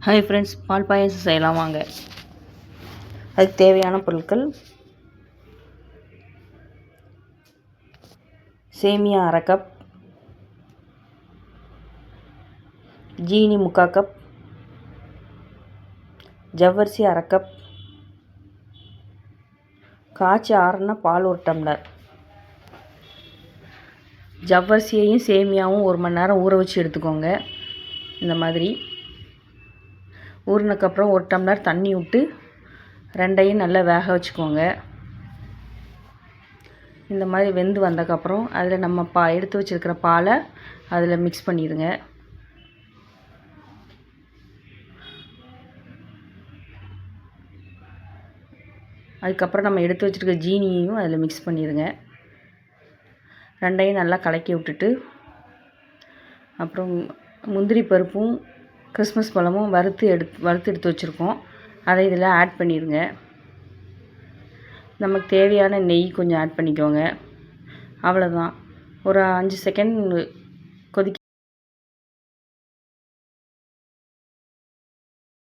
Hi friends, பால் பாயாசம் செய்யலாம் வாங்க. அதுக்கு தேவையான பொருட்கள்: சேமியா அரை கப், ஜீனி 3/4 கப், ஜவ்வரிசி அரை கப், காய்ச்சி ஆறின பால் 1 டம்ளர். ஜவ்வரிசியையும் சேமியாவும் 1 மணி நேரம் ஊற வச்சு எடுத்துக்கோங்க. இந்த மாதிரி ஊறினதுக்கப்புறம் 1 டம்ளர் தண்ணி விட்டு ரெண்டையும் நல்லா வேக வச்சுக்கோங்க. இந்த மாதிரி வெந்து வந்ததுக்கப்புறம் அதில் நம்ம எடுத்து வச்சுருக்கிற பாலை அதில் மிக்ஸ் பண்ணிடுங்க. அதுக்கப்புறம் நம்ம எடுத்து வச்சுருக்க ஜீனியையும் அதில் மிக்ஸ் பண்ணிடுங்க. ரெண்டையும் நல்லா கலக்கி விட்டுட்டு, அப்புறம் முந்திரி பருப்பும் கிறிஸ்மஸ் பழமும் வறுத்து எடுத்து வச்சுருக்கோம். அதை இதில் ஆட் பண்ணிடுங்க. நமக்கு தேவையான நெய் கொஞ்சம் ஆட் பண்ணிக்கோங்க. அவ்வளோதான். ஒரு 5 செகண்ட்